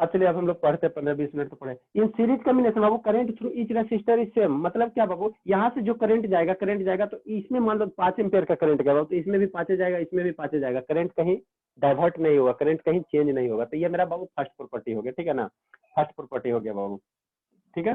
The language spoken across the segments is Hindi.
अब चलिए अब हम लोग पढ़ते 15-20 मिनट तो पढ़े। इन series combination Babu current through each resistor is same, मतलब क्या बाबू, यहाँ से जो करंट जाएगा तो इसमें मान लो 5 एम्पेयर का करंट गया बाबू, तो इसमें भी 5 जाएगा, इसमें भी 5 जाएगा, करंट कहीं डाइवर्ट नहीं होगा, करंट कहीं चेंज नहीं होगा। तो ये मेरा बाबू फर्स्ट प्रॉपर्टी हो गया, ठीक है ना, फर्स्ट प्रॉपर्टी हो गया बाबू, ठीक है,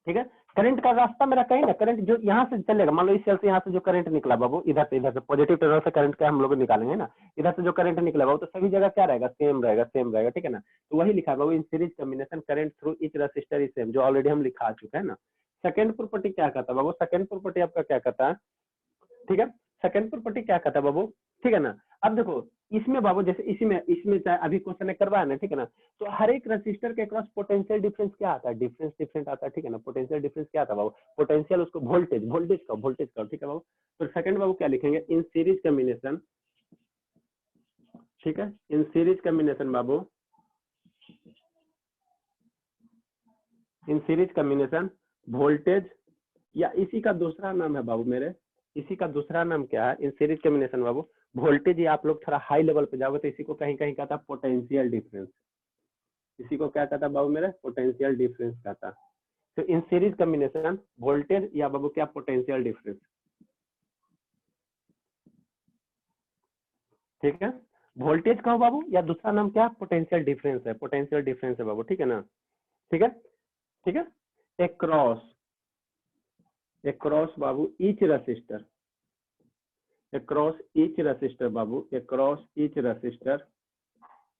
ठीक है। करंट का रास्ता मेरा कहीं ना, करंट जो यहाँ से चलेगा, मान लो इस सेल से यहाँ से जो करंट निकला बाबू, इधर से पॉजिटिव टर्मिनल से करंट का हम लोग निकालेंगे ना, इधर से जो करंट निकला बाबू, तो सभी जगह क्या रहेगा, सेम रहेगा, ठीक है ना। तो वही लिखा बाबू, in series combination current through each resistor is same, जो ऑलरेडी हम लिखा चुके हैं ना। सेकंड प्रॉपर्टी क्या कहता है बाबू, सेकंड प्रॉपर्टी आपका क्या कहता है, ठीक है, सेकंड प्रॉपर्टी क्या कहता है बाबू, ठीक है ना। अब देखो इसमें बाबू, जैसे इसमें चाहे अभी क्वेश्चन ने करवाया ना, ठीक है ना, तो हर एक रेसिस्टर के क्रॉस पोटेंशियल डिफरेंस क्या आता है, डिफरेंस डिफरेंट आता है, ठीक है ना। पोटेंशियल डिफरेंस क्या आता है बाबू, पोटेंशियल उसको वोल्टेज का, ठीक है बाबू। तो सेकंड बाबू क्या लिखेंगे, इन सीरीज कॉम्बिनेशन, ठीक है, in series combination Babu, in series combination voltage, या इसी का दूसरा नाम है बाबू मेरे, इसी का दूसरा नाम क्या है, इन सीरीज कॉम्बिनेशन बाबू वोल्टेज, या आप लोग थोड़ा हाई लेवल पे जाओगे तो इसी को कहीं कहीं कहता है पोटेंशियल डिफरेंस, इसी को क्या कहता है बाबू मेरे, पोटेंशियल डिफरेंस कहता है। तो इन सीरीज कॉम्बिनेशन वोल्टेज या बाबू क्या, पोटेंशियल डिफरेंस, ठीक है। वोल्टेज कहो बाबू, या दूसरा नाम क्या, पोटेंशियल डिफरेंस है, पोटेंशियल डिफरेंस है बाबू, ठीक है ना, ठीक है, ठीक है। अक्रॉस बाबू each resistor, across each resistor बाबू, अक्रॉस ईच रेसिस्टर,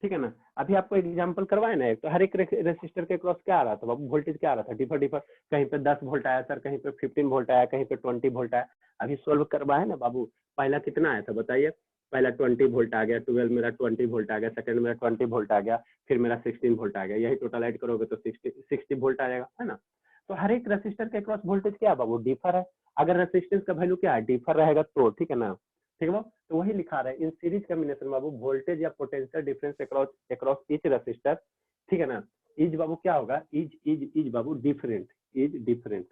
ठीक है ना। अभी आपको एग्जांपल करवाए ना, तो हर एक रेसिस्टर के क्रॉस क्या आ रहा था बाबू, वोल्टेज क्या आ रहा था, डिफर, कहीं पे 10 वोल्ट आया सर, कहीं पे 15 वोल्ट आया, कहीं पे 20 वोल्ट आया। अभी सोल्व करवाए ना बाबू, पहला कितना आया था बताइए, पहला 20 वोल्ट आ गया, 12 मेरा 20 वोल्ट आ गया, सेकंड मेरा 20 वोल्ट आ गया, फिर मेरा 16 वोल्ट आ गया, यही टोटल ऐड करोगे तो 60 वोल्ट आएगा, है ना। तो हर एक रेसिस्टर के क्रॉस वोल्टेज क्या है बाबू, डिफर है। अगर रेसिस्टेंस का वैल्यू क्या है, डिफर रहेगा तो, ठीक है ना, ठीक है बाबू। तो वही लिखा रहा है, इन सीरीज कॉम्बिनेशन बाबू वोल्टेज या potential difference across each resistor, ठीक है ना। इज बाबू क्या होगा, इज बाबू डिफरेंट, इज डिफरेंट,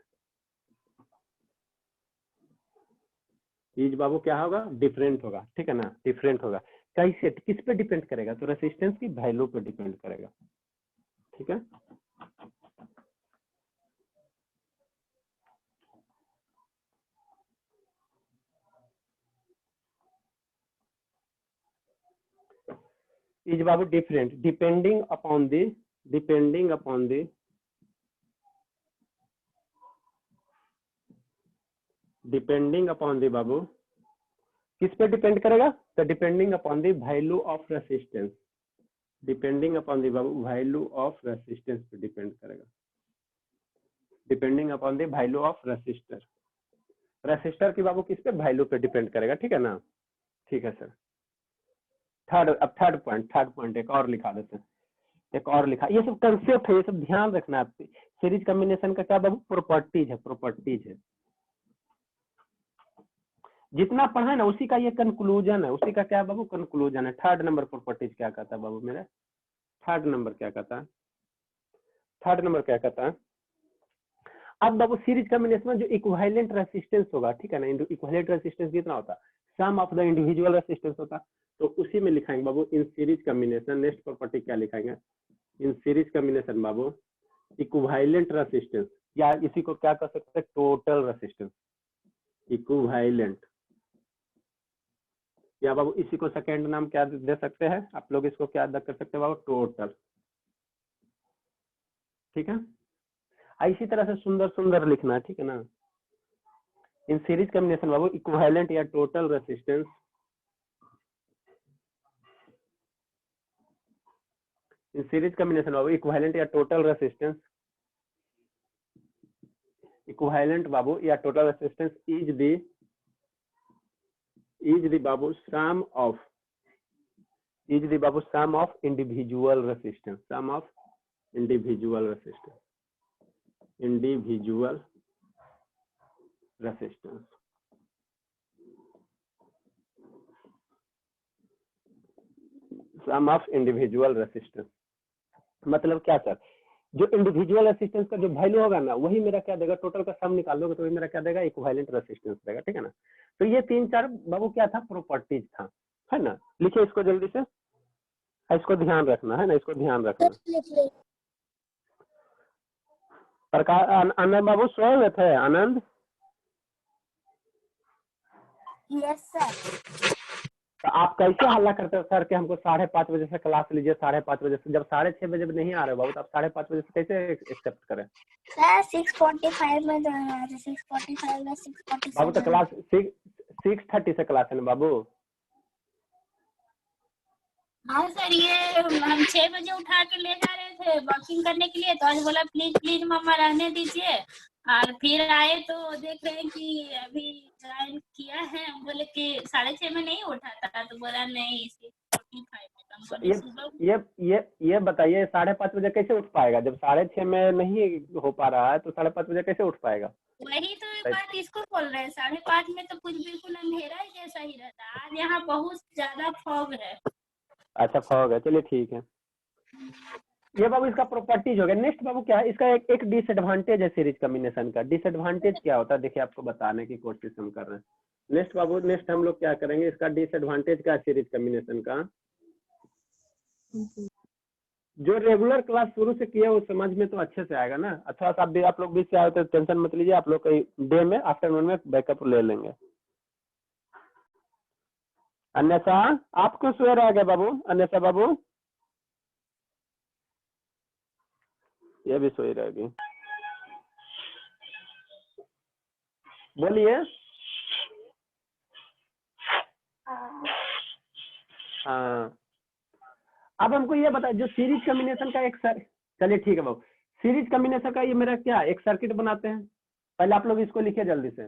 इज बाबू क्या होगा, डिफरेंट होगा, ठीक है ना, डिफरेंट होगा। कैसे, किस पे डिपेंड करेगा, तो रेसिस्टेंस की वैल्यू पे डिपेंड करेगा, ठीक है। इज बाबू different, depending upon the, depending upon the, depending upon the बाबू, किस पे डिपेंड करेगा, तो depending upon the value of resistance, depending upon the बाबू वैल्यू ऑफ रेसिस्टेंस पे डिपेंड करेगा, depending upon the value of resistor, resistor की बाबू किस पे, वैल्यू पे डिपेंड करेगा, ठीक है ना, ठीक है सर। अब थर्ड पॉइंट एक और लिखा देते हैं, एक और लिखा, ये सब कंसेप्ट है, ये सब ध्यान रखना है आपसे। सीरीज कॉम्बिनेशन का क्या बाबू, प्रॉपर्टीज है, प्रॉपर्टीज है, जितना पढ़ा है ना उसी का ये कंक्लूजन है, उसी का क्या बाबू, कंक्लूजन है। थर्ड नंबर प्रॉपर्टीज क्या कहता है बाबू मेरा, थर्ड नंबर क्या कहता है, थर्ड नंबर क्या कहता है। अब बाबू सीरीज कॉम्बिनेशन में जो इक्विवेलेंट रेसिस्टेंस होगा, ठीक है ना, इक्विवेलेंट रेसिस्टेंस कितना होता है, sum of the individual resistance होता, तो उसी में लिखाएंगे बाबू in series combination. Next property क्या लिखाएंगे, इन सीरीज कॉम्बिनेशन बाबू इक्विवेलेंट रेसिस्टेंस, या इसी को क्या कर सकते हैं, टोटल रेसिस्टेंस, इक्विवेलेंट, या बाबू इसी को सेकेंड नाम क्या दे सकते हैं आप लोग, इसको क्या कर सकते हैं बाबू, टोटल, ठीक है। इसी तरह से सुंदर सुंदर लिखना है, ठीक है ना। इन सीरीज कॉम्बिनेशन बाबू इक्विवेलेंट या total resistance, in series combination बाबू इक्विवेलेंट या टोटल रेसिस्टेंस, इक्विवेलेंट बाबू या टोटल रेसिस्टेंस इज द बाबू सम ऑफ, इज द बाबू sum of individual resistance, sum of individual resistance, individual resistance, sum of individual resistance. मतलब क्या सर, जो इंडिविजुअल रेसिस्टेंस का जो वैल्यू होगा ना, वही मेरा क्या देगा, टोटल का सम निकाल लोगे तो वही मेरा क्या देगा, इक्विवेलेंट रेसिस्टेंस देगा, ठीक है ना। तो ये 3-4 बाबू क्या था, प्रॉपर्टीज था, है ना। लिखिए इसको जल्दी से, इसको ध्यान रखना है ना, इसको ध्यान रखना। प्रकाश आनंद बाबू सोए हुए थे? आनंद? Yes sir. तो आप कैसे हल्ला करते हो सर कि हमको 5:30 बजे से क्लास लीजिए, 5:30 बजे से, जब 6:30 बजे नहीं आ रहे बाबू, तो आप 5:30 बजे से कैसे एक्सेप्ट करें? सर 6:45 में जो है 6:45 में 6:47 बाबू तो क्लास 6:30 से क्लास है ना बाबू। हाँ सर, ये हम 6 बजे उठा के ले जा रहे थे वॉकिंग करने के लिए, तो आज बोला प्लीज प्लीज मम्मा रहने दीजिए, और फिर आए तो देख रहे हैं कि अभी ज्वाइन किया है। हम बोले कि 6:30 में नहीं उठा था, तो बोला नहीं 6:45 में। ये बताइए 5:30 बजे कैसे उठ पाएगा? जब 6:30 में नहीं हो पा रहा है तो 5:30 बजे कैसे उठ पाएगा? वही तो एक बात इसको बोल रहे हैं, 5:30 में तो कुछ बिल्कुल अंधेरा ही जैसा ही रहता है। आज यहाँ बहुत ज्यादा फॉग है। अच्छा फॉग है, चलिए ठीक है। ये बाबू इसका प्रॉपर्टीज हो गया। नेक्स्ट बाबू क्या है, इसका एक डिसएडवांटेज है सीरीज कॉम्बिनेशन का। डिसएडवांटेज क्या होता है देखिए, आपको बताने की कोशिश हम कर रहे हैं। नेक्स्ट बाबू, नेक्स्ट हम लोग क्या करेंगे, इसका डिसएडवांटेज क्या है सीरीज कॉम्बिनेशन का। जो रेगुलर क्लास शुरू से किया वो समझ में तो अच्छे से आएगा ना। अच्छा आप लोग बीच से आए तो टेंशन मत लीजिए, आप लोग कई डे में आफ्टरनून में बैकअप ले लेंगे। अन्यथा आप क्यों सोए रह गए बाबू? अन्यथा बाबू ये भी सोई रहेगी, बोलिए। हाँ अब हमको ये बताए, जो सीरीज कॉम्बिनेशन का एक सर, चलिए ठीक है बाबू, सीरीज कॉम्बिनेशन का ये मेरा क्या एक सर्किट बनाते हैं। पहले आप लोग इसको लिखिए, जल्दी से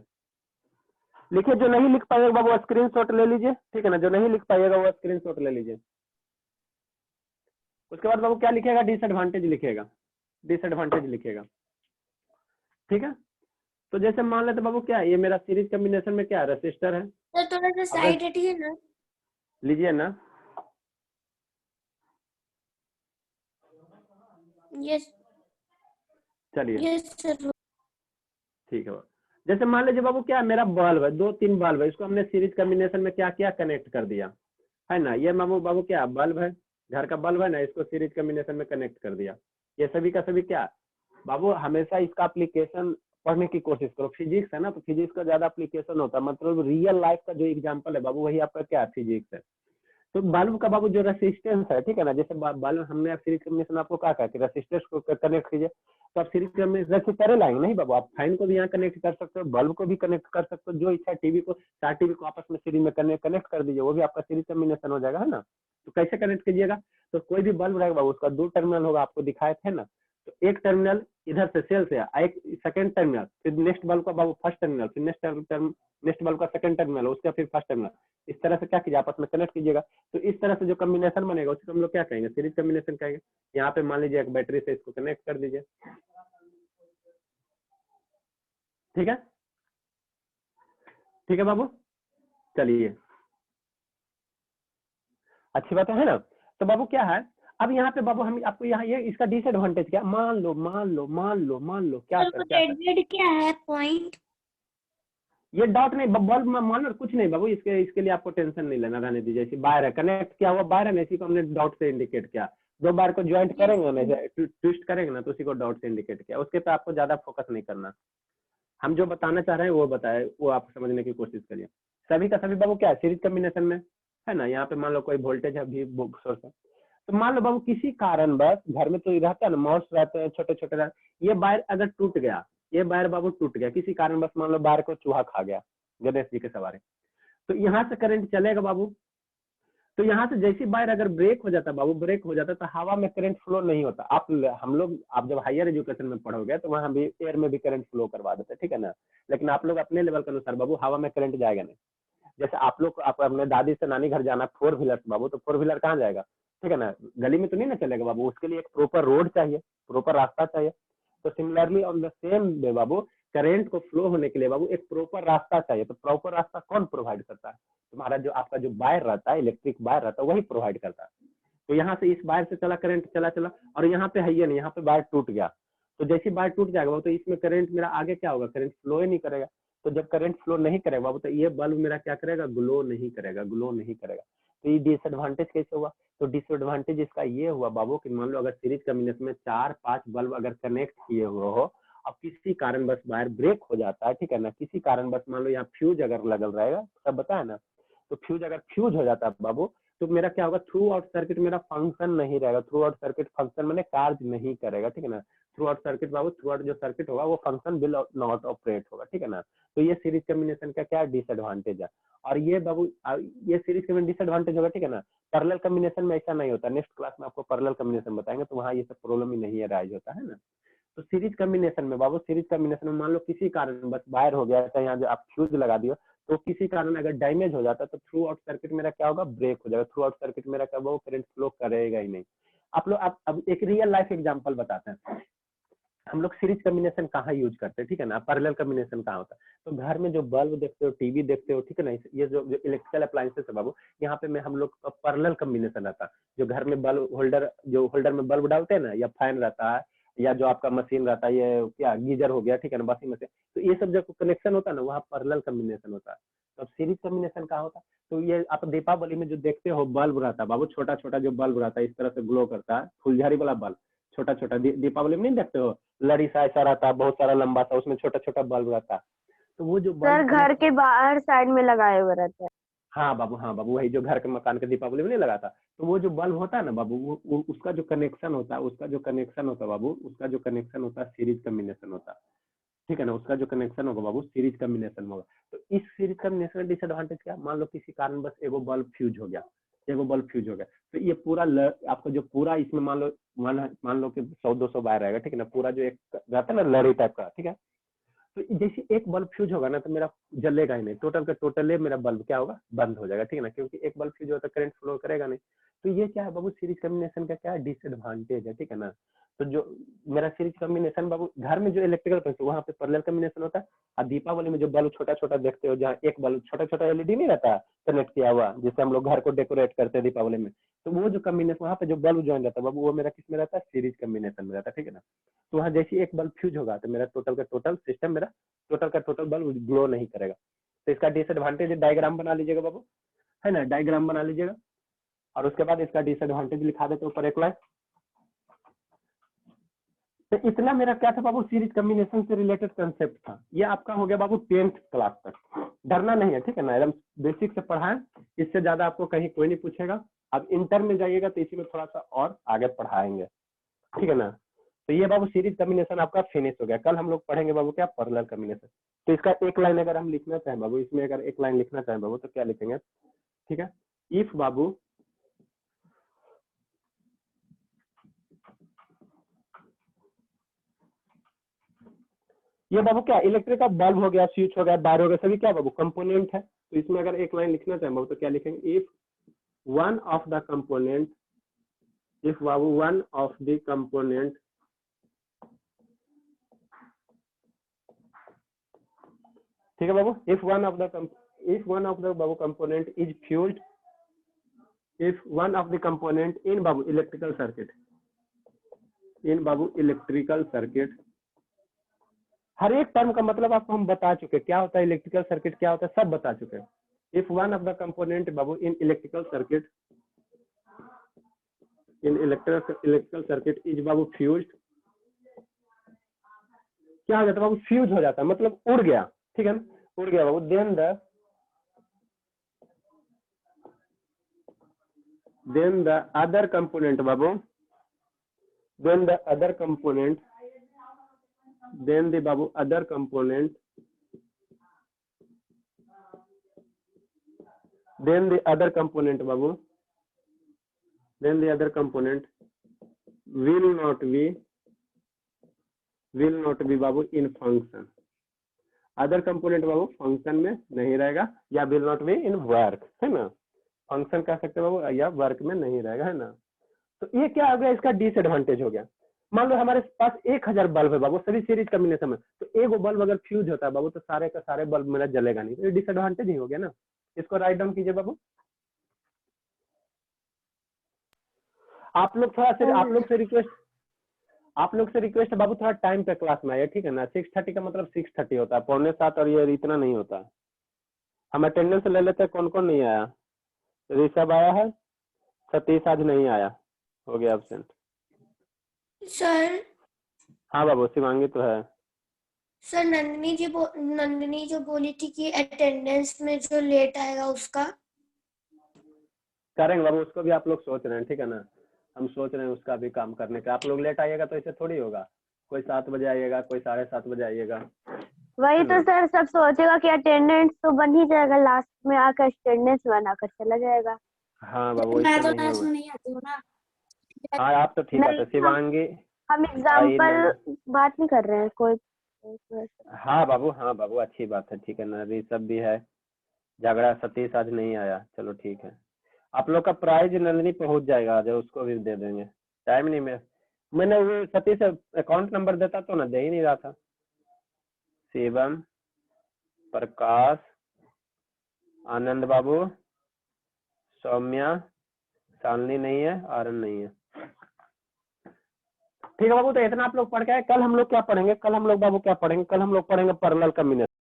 लिखिए। जो नहीं लिख पाएगा बाबू स्क्रीनशॉट ले लीजिए, ठीक है ना। जो नहीं लिख पाएगा वो स्क्रीनशॉट ले लीजिए। उसके बाद बाबू क्या लिखेगा, डिसएडवांटेज लिखेगा, डिसएडवांटेज लिखेगा, ठीक है। तो जैसे मान लेते बाबू क्या ये मेरा सीरीज कॉम्बिनेशन में क्या रेसिस्टर है, तो थोड़ा सा साइड हटिए ना। लीजिए ना। यस चलिए यस सर। ठीक है। जैसे मान लीजिए बाबू क्या मेरा बल्ब है, 2-3 बल्ब है, इसको हमने सीरीज कॉम्बिनेशन में क्या क्या कनेक्ट कर दिया है ना। ये बाबू क्या बल्ब है, घर का बल्ब है ना, इसको सीरीज कॉम्बिनेशन में कनेक्ट कर दिया। ये सभी का सभी क्या बाबू, हमेशा इसका एप्लीकेशन पढ़ने की कोशिश करो। फिजिक्स है ना, तो फिजिक्स का ज्यादा एप्लीकेशन होता है, मतलब रियल लाइफ का जो एग्जांपल है बाबू वही आपका क्या फिजिक्स है। तो बल्ब का बाबू जो रेसिस्टेंस है, ठीक है ना, जैसे बल्ब हमने सीरीज कॉम्बिनेशन आपको कहा कि रेसिस्टेंस को कनेक्ट कीजिए, तो आप सीरीज कॉम्बिनेशन रेसिस्टर लाएंगे नहीं बाबू, आप फैन को भी यहाँ कनेक्ट कर सकते हो, बल्ब को भी कनेक्ट कर सकते हो, जो इच्छा टीवी को, 4 टीवी को आपस में सीरीज में कनेक्ट कर दीजिए, वो भी आपका सीरीज कॉम्बिनेशन हो जाएगा, है ना। तो कैसे कनेक्ट कीजिएगा, तो कोई भी बल्ब रहेगा बाबू उसका 2 टर्मिनल होगा, आपको दिखाए थे ना। तो एक टर्मिनल इधर से सेल से, एक सेकंड टर्मिनल, फिर नेक्स्ट बल्ब का बाबू फर्स्ट टर्मिनल, फिर नेक्स्ट बल्ब का सेकंड टर्मिनल, उसका फिर फर्स्ट टर्मिनल। इस तरह से क्या कीजिए आपस में कनेक्ट कीजिएगा। तो इस तरह से जो कॉम्बिनेशन बनेगा उसको हम लोग क्या कहेंगे, सीरीज कॉम्बिनेशन कहेंगे। यहाँ पे मान लीजिए एक बैटरी से इसको कनेक्ट कर दीजिए, ठीक है, ठीक है बाबू। चलिए अच्छी बात है ना। तो बाबू क्या है, अब यहाँ पे बाबू हम आपको यहाँ ये इसका डिसएडवांटेज क्या, मान लो क्या क्या है पॉइंट, ये डॉट नहीं, बल्ब में मान लो कुछ नहीं बाबू, इसके लिए आपको टेंशन नहीं लेना, रहने दीजिए। इसी वायर है, कनेक्ट किया हुआ वायर है ना, इसी को हमने डॉट से इंडिकेट किया। दो वायर को ज्वाइंट करेंगे ना, ट्विस्ट करेंगे ना, तो उसी को डॉट से इंडिकेट किया। उसके पे आपको ज्यादा फोकस नहीं करना, हम जो बताना चाह रहे हैं वो बताए, वो आप समझने की कोशिश करिए। सभी का सभी बाबू क्या है सीरीज कॉम्बिनेशन में है ना। यहाँ पे मान लो कोई वोल्टेज है भी सोर्स है, तो मान लो बाबू किसी कारण बस घर में तो रहता है ना, माउस रहते हैं छोटे छोटे, ये वायर अगर टूट गया, ये वायर बाबू टूट गया किसी कारण बस, मान लो वायर को चूहा खा गया, गणेश जी के सवारे, तो यहाँ से करंट चलेगा बाबू। तो यहाँ से जैसी वायर अगर ब्रेक हो जाता बाबू, ब्रेक हो जाता तो हवा में करंट फ्लो नहीं होता। आप जब हायर एजुकेशन में पढ़ोगे तो वहां भी एयर में भी करंट फ्लो करवा देते, ठीक है ना। लेकिन आप लोग अपने लेवल के अनुसार बाबू हवा में करंट जाएगा नहीं। जैसे आप अपने दादी से नानी घर जाना 4 व्हीलर बाबू, तो 4 व्हीलर कहाँ जाएगा, ठीक है ना, गली में तो नहीं ना चलेगा बाबू, उसके लिए एक प्रॉपर रोड चाहिए, प्रॉपर रास्ता चाहिए। तो similarly on the same way Babu, current को फ्लो होने के लिए बाबू एक प्रॉपर रास्ता चाहिए। तो प्रॉपर रास्ता कौन प्रोवाइड करता है, तुम्हारा जो आपका जो वायर रहता है, इलेक्ट्रिक वायर रहता है, वही प्रोवाइड करता है। तो यहाँ से इस वायर से चला करंट, चला और यहाँ पे है ये नहीं, यहाँ पे वायर टूट गया, तो जैसे वायर टूट जाएगा तो इसमें करंट मेरा आगे क्या होगा, करंट फ्लो ही नहीं करेगा। तो जब करंट फ्लो नहीं करेगा बाबू, तो ये बल्ब मेरा क्या करेगा, ग्लो नहीं करेगा, ग्लो नहीं करेगा। तो ये डिसएडवांटेज कैसे हुआ? तो डिसएडवांटेज इसका ये हुआ बाबू कि मान लो अगर सीरीज कॉम्बिनेशन में 4-5 बल्ब अगर कनेक्ट किए हुए हो, अब किसी कारणवश वायर ब्रेक हो जाता है, ठीक है ना, किसी कारणवश मान लो यहाँ फ्यूज अगर लगल रहेगा, सब बताया ना, तो फ्यूज अगर फ्यूज हो जाता है बाबू, तो मेरा क्या होगा, थ्रू आउट सर्किट मेरा फंक्शन नहीं रहेगा, थ्रू आउट सर्किट फंक्शन मैंने कार्य नहीं करेगा, ठीक है ना, थ्रू आउट सर्किट बाबू, थ्रू आउट जो सर्किट होगा वो फंक्शन विल नॉट ऑपरेट होगा, ठीक है ना। तो ये सीरीज कॉम्बिनेशन का क्या डिसएडवांटेज है। और ये बाबू ये सीरीज कॉम्बिनेशन डिसएडवांटेज होगा, ठीक है ना। पैरेलल कॉम्बिनेशन में ऐसा नहीं होता, नेक्स्ट क्लास में आपको पैरेलल कॉम्बिनेशन बताएंगे, तो वहाँ ये सब प्रॉब्लम ही नहीं राइज होता है ना। तो सीरीज कॉम्बिनेशन में बाबू, सीरीज कॉम्बिनेशन में मान लो किसी कारण बस वायर हो गया, चाहे यहाँ जो आप फ्यूज लगा दियो, तो किसी कारण अगर डैमेज हो जाता है तो थ्रू आउट सर्किट मेरा क्या होगा, ब्रेक हो जाएगा, थ्रू आउट सर्किट मेरा क्या होगा, करंट फ्लो करेगा ही नहीं। आप लोग अब एक रियल लाइफ एग्जांपल बताते हैं। हम लोग सीरीज कॉम्बिनेशन कहाँ यूज करते हैं, ठीक है ना, पैरेलल कॉम्बिनेशन कहाँ होता है। तो घर में जो बल्ब देखते हो, टीवी देखते हो, ठीक है ना, ये जो इलेक्ट्रिकल अप्लायंसेस है बाबू, यहाँ पे में हम लोग का पैरेलल कॉम्बिनेशन रहता है। जो घर में बल्ब होल्डर, जो होल्डर में बल्ब डालते हैं ना, या फैन रहता है, या जो आपका मशीन रहता है, ये क्या गीजर हो गया, ठीक है ना, वॉशिंग मशीन, तो ये सब जो कनेक्शन होता है ना, वहाँ पैरेलल कॉम्बिनेशन होता है। तो सीरीज कॉम्बिनेशन कहाँ होता है, तो ये आप दीपावली में जो देखते हो बल्ब रहता है बाबू, छोटा छोटा जो बल्ब रहता है, इस तरह से ग्लो करता है, फुलझड़ी वाला बल्ब, छोटा छोटा दीपावली में नहीं देखते हो, लड़ी सा ऐसा रहता है, बहुत सारा लंबा सा, उसमें छोटा छोटा बल्ब रहता है। तो वो जो सर बल्ब घर के बाहर साइड में लगाए हुए रहते हैं। हाँ बाबू, वही जो घर के मकान के दीपावली में नहीं लगाता। तो वो जो बल्ब होता है ना बाबू, वो उसका जो कनेक्शन होता है, बाबू, उसका जो कनेक्शन होता है सीरीज कॉम्बिनेशन होता है, ठीक है ना, उसका जो कनेक्शन होगा बाबू सीरीज कॉम्बिनेशन होगा। तो इस सीरीज कॉम्बिनेशन डिसएडवांटेज क्या, मान लो किसी कारण बस एगो बल्ब फ्यूज हो गया, तो ये पूरा आपको जो पूरा इसमें मान लो कि 100-200 वायर रहेगा, ठीक है ना, पूरा जो एक रहता है ना लड़ी टाइप का, ठीक है। तो जैसे एक बल्ब फ्यूज होगा ना, तो मेरा जलेगा ही नहीं, टोटल का टोटल मेरा बल्ब क्या होगा, बंद हो जाएगा, ठीक है ना, क्योंकि एक बल्ब फ्यूज होता है करंट फ्लो करेगा नहीं। तो ये क्या है बाबू, सीरीज कॉम्बिनेशन का क्या डिसएडवांटेज है, ठीक है ना। तो जो मेरा सीरीज कॉम्बिनेशन बाबू, घर में जो इलेक्ट्रिकल वहाँ पे पैरेलल कॉम्बिनेशन होता है। और दीपावली में जो बल्ब छोटा छोटा देखते हो, जहाँ एक बल्ब छोटा छोटा एलईडी नहीं रहता कनेक्ट किया हुआ, जिससे हम लोग घर को डेकोरेट करते हैं दीपावली में, तो वो जो कॉम्बिनेशन वहाँ पे जो बल्ब ज्वाइन रहता है बाबू, वो मेरा किस में रहता है, सीरीज कॉम्बिनेशन में रहता है, ठीक है ना। तो वहाँ जैसे एक बल्ब फ्यूज होगा, तो मेरा टोटल का टोटल सिस्टम, मेरा टोटल का टोटल बल्ब ग्लो नहीं करेगा। तो इसका डिसएडवांटेज डायग्राम बना लीजिएगा बाबू, है ना, डायग्राम बना लीजिएगा, और उसके बाद इसका डिसएडवांटेज लिखा देते ऊपर एक लाइन। तो इतना मेरा क्या था बाबू, सीरीज कॉम्बिनेशन से रिलेटेड कंसेप्ट था। ये आपका हो गया बाबू 10th क्लास तक, डरना नहीं है, ठीक है ना, एकदम बेसिक से पढ़ाएं, इससे ज्यादा आपको कहीं कोई नहीं पूछेगा। अब इंटर में जाइएगा तो इसी में थोड़ा सा और आगे पढ़ाएंगे, ठीक है ना। तो ये बाबू सीरीज कॉम्बिनेशन आपका फिनिश हो गया। कल हम लोग पढ़ेंगे बाबू क्या, पैरेलल कॉम्बिनेशन। तो इसका एक लाइन अगर हम लिखना चाहें बाबू, इसमें अगर एक लाइन लिखना चाहें बाबू, तो क्या लिखेंगे, ठीक है, इफ बाबू ये बाबू क्या, इलेक्ट्रिक का बल्ब हो गया, स्विच हो गया, वायर हो गया, सभी क्या बाबू कंपोनेंट है। तो इसमें अगर एक लाइन लिखना चाहें बाबू, तो क्या लिखेंगे, if one of the component, if बाबू वन ऑफ द कंपोनेंट, ठीक है बाबू, इफ वन ऑफ द बाबू component is fused, if one of the component in बाबू इलेक्ट्रिकल सर्किट, हर एक टर्म का मतलब आपको हम बता चुके, क्या होता है इलेक्ट्रिकल सर्किट, क्या होता है, सब बता चुके हैं। If one of the component Babu in electrical circuit is Babu fused, क्या हो जाता है बाबू, फ्यूज हो जाता है, मतलब उड़ गया, ठीक है ना, उड़ गया बाबू। देन द अदर कंपोनेंट बाबू, then the other component will not be बाबू in function, अदर कंपोनेंट बाबू फंक्शन में नहीं रहेगा, या will not be in work, है ना, फंक्शन कह सकते हैं बाबू, या वर्क में नहीं रहेगा, है ना। तो ये क्या हो गया, इसका डिसएडवांटेज हो गया। मान लो हमारे पास 1000 बल्ब है बाबू, सभी सीरीज कॉम्बिनेशन में, तो एक बल्ब अगर फ्यूज होता है बाबू, तो सारे का सारे बल्ब मेरा जलेगा नहीं, तो ये डिसएडवांटेज ही हो गया ना। इसको राइट डाउन कीजिए बाबू। आप लोग से रिक्वेस्ट बाबू, थोड़ा टाइम पे क्लास में आइए, ठीक है ना। 6:30 का मतलब 6:30 होता है, 6:45, और ये इतना नहीं होता। हम अटेंडेंस ले लेते हैं, कौन कौन नहीं आया, ऋषभ आया है, सतीश आज नहीं आया, हो गया एब्सेंट। सर हाँ बाबू, शिवांगी तो है। सर नंदिनी जो बोली थी कि अटेंडेंस में जो लेट आएगा उसका। करेंगे बाबू, उसको भी आप लोग सोच रहे हैं, ठीक है ना, हम सोच रहे हैं उसका भी काम करने का। आप लोग लेट आइएगा तो ऐसे थोड़ी होगा, कोई 7 बजे आइएगा, कोई 7:30 बजे आइएगा। वही तो सर, सब सोचेगा कि अटेंडेंस तो बन ही जाएगा, लास्ट में आकर अटेंडेंस बनाकर चला जाएगा। हाँ बाबू, मैं ऐसा तो नहीं क्लास होगा। में नहीं आती हूँ ना। हाँ आप तो ठीक है, नहीं, शिवांगी हम आई एग्जाम्पल नहीं। बात नहीं कर रहे हैं कोई। हाँ बाबू अच्छी बात है, ठीक है ना, ऋषभ भी है, झगड़ा सतीश आज नहीं आया, चलो ठीक है। आप लोग का प्राइज नंदिनी पहुंच जाएगा आज, उसको भी दे देंगे, टाइम नहीं में। मैंने वो सतीश अकाउंट नंबर देता तो ना, दे ही नहीं रहा था। शिवम, प्रकाश, आनंद बाबू, सौम्या, शालिनी नहीं है, आरन नहीं है। ठीक है बाबू, तो इतना आप लोग पढ़ के आए। कल हम लोग क्या पढ़ेंगे, कल हम लोग बाबू क्या पढ़ेंगे, कल हम लोग पढ़ेंगे पैरेलल कॉम्बिनेशन।